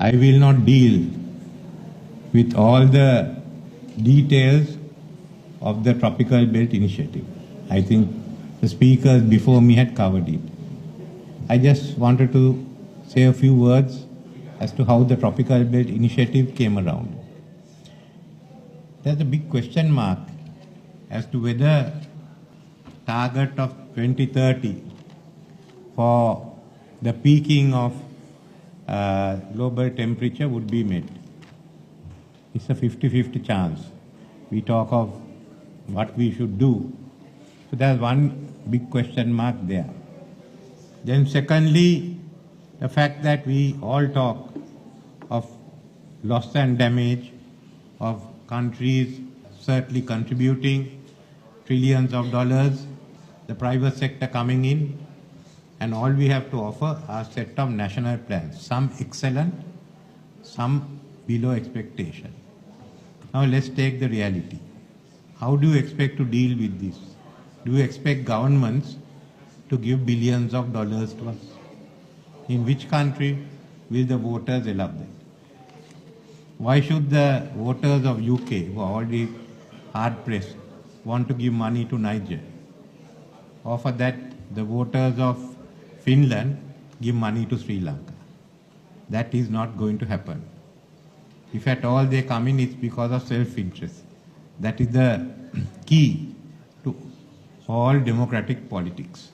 I will not deal with all the details of the Tropical Belt Initiative. I think the speakers before me had covered it. I just wanted to say a few words as to how the Tropical Belt Initiative came around. There's a big question mark as to whether target of 2030 for the peaking of global temperature would be met. It's a 50-50 chance. We talk of what we should do. So there's one big question mark there. Then secondly, the fact that we all talk of loss and damage, of countries certainly contributing trillions of dollars, the private sector coming in, and all we have to offer are a set of national plans, some excellent, some below expectation. Now let's take the reality. How do you expect to deal with this? Do you expect governments to give billions of dollars to us? In which country will the voters allow that? Why should the voters of UK, who are already hard-pressed, want to give money to Niger? Or for that, the voters of Finland give money to Sri Lanka? That is not going to happen. If at all they come in, it's because of self-interest. That is the key to all democratic politics.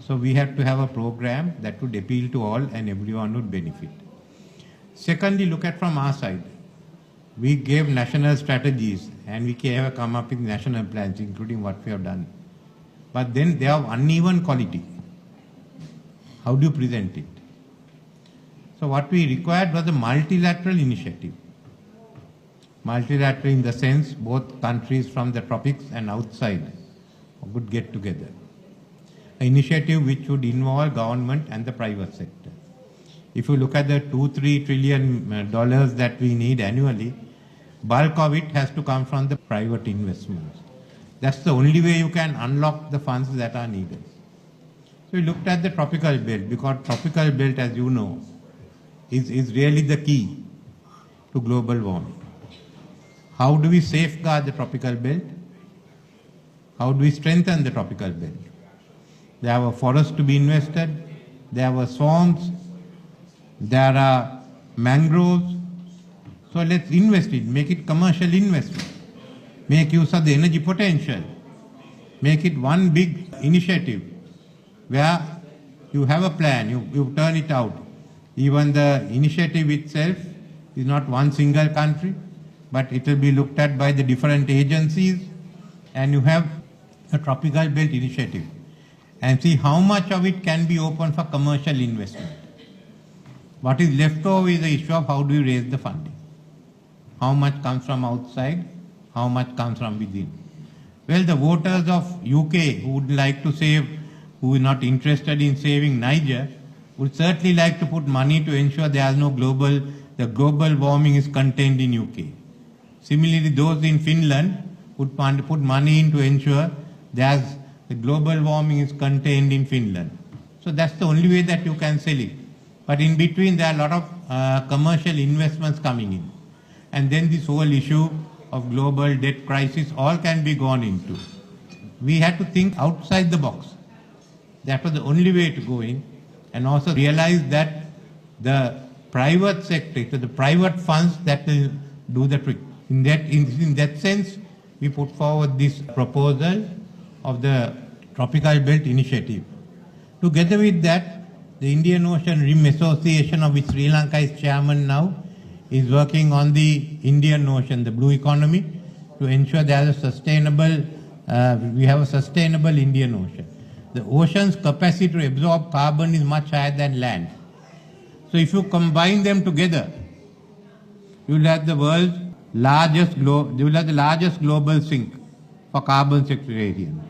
So we have to have a program that would appeal to all and everyone would benefit. Secondly, look at from our side. We gave national strategies and we have come up with national plans, including what we have done. But then they have uneven quality. How do you present it? So what we required was a multilateral initiative. Multilateral in the sense both countries from the tropics and outside would get together. An initiative which would involve government and the private sector. If you look at the $2-3 trillion that we need annually, bulk of it has to come from the private investments. That's the only way you can unlock the funds that are needed. So we looked at the tropical belt, because tropical belt, as you know, is really the key to global warming. How do we safeguard the tropical belt? How do we strengthen the tropical belt? There are forests to be invested, there are swamps, there are mangroves. So let's invest it, make it commercial investment, make use of the energy potential, make it one big initiative where you have a plan, you turn it out. Even the initiative itself is not one single country, but it will be looked at by the different agencies, and you have a tropical belt initiative. And see how much of it can be open for commercial investment. What is left over is the issue of how do you raise the funding. How much comes from outside, how much comes from within. Well, the voters of UK who would like to save, who are not interested in saving Niger, would certainly like to put money to ensure there is no the global warming is contained in UK. Similarly, those in Finland would put money in to ensure the global warming is contained in Finland. So that's the only way that you can sell it. But in between, there are a lot of commercial investments coming in. And then this whole issue of global debt crisis all can be gone into. We had to think outside the box. That was the only way to go in, and also realize that the private sector, the private funds that will do the trick. In that sense, we put forward this proposal of the Tropical Belt Initiative. Together with that, the Indian Ocean Rim Association, of which Sri Lanka is chairman now, is working on the Indian Ocean, the blue economy, to ensure there is a sustainable, we have a sustainable Indian Ocean. The ocean's capacity to absorb carbon is much higher than land. So if you combine them together, you will have the world's largest global sink for carbon sequestration.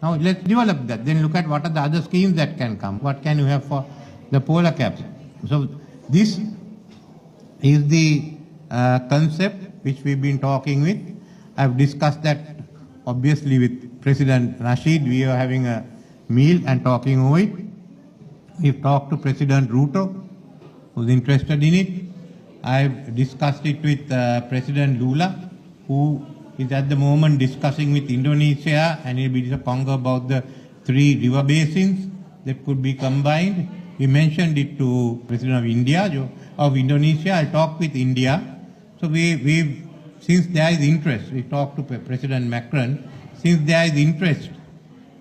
Now let's develop that. Then look at what are the other schemes that can come. What can you have for the polar caps? So this is the concept which we've been talking with. I've discussed that obviously with President Rashid. We are having a meal and talking over it. We've talked to President Ruto, who's interested in it. I've discussed it with President Lula, who is at the moment discussing with Indonesia, and he'll be talking about the 3 river basins that could be combined. We mentioned it to President of Indonesia. I'll talk with India. So since there is interest, we talked to President Macron. Since there is interest,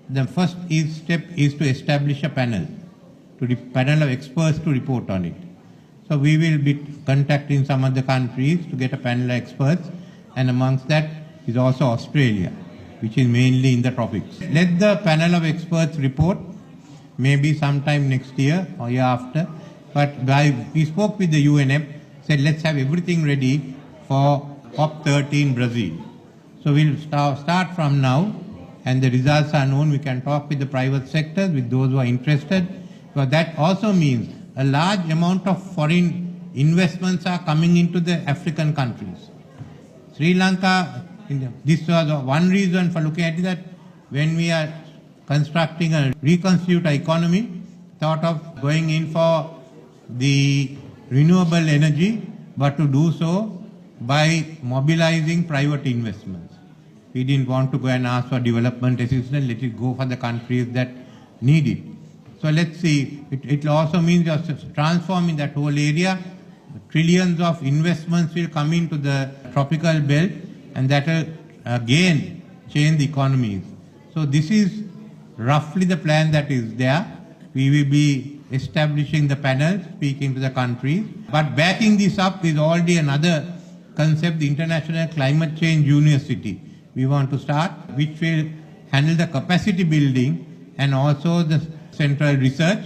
the first step is to establish a panel of experts to report on it. So we will be contacting some other countries to get a panel of experts, and amongst that is also Australia, which is mainly in the tropics. Let the panel of experts report, maybe sometime next year or year after. But we spoke with the UNEP, said let's have everything ready for COP13 Brazil. So we'll start from now, and the results are known. We can talk with the private sector, with those who are interested. But that also means a large amount of foreign investments are coming into the African countries. Sri Lanka, this was one reason for looking at it, that when we are constructing a reconstitute economy, thought of going in for the renewable energy, but to do so by mobilizing private investments. We didn't want to go and ask for development assistance, let it go for the countries that need it. So let's see, it also means just transforming that whole area. Trillions of investments will come into the tropical belt, and that will again change the economies. So this is roughly the plan that is there. We will be establishing the panel, speaking to the countries. But backing this up is already another concept, the International Climate Change University. We want to start, which will handle the capacity building and also the central research.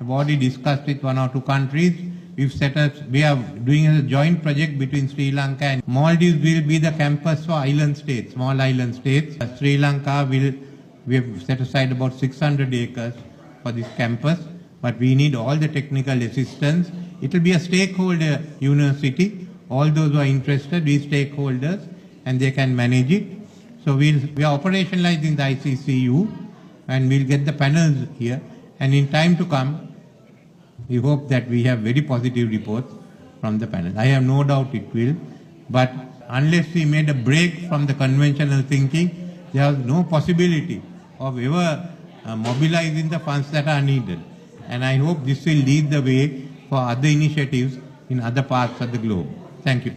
I've already discussed with 1 or 2 countries. We are doing a joint project between Sri Lanka and Maldives. Will be the campus for island states, small island states. Sri Lanka we have set aside about 600 acres for this campus, but we need all the technical assistance. It will be a stakeholder university. All those who are interested, we stakeholders, and they can manage it. So we are operationalizing the ICCU, and we'll get the panels here. And in time to come, we hope that we have very positive reports from the panel. I have no doubt it will, but unless we made a break from the conventional thinking, there is no possibility of ever mobilizing the funds that are needed. And I hope this will lead the way for other initiatives in other parts of the globe. Thank you.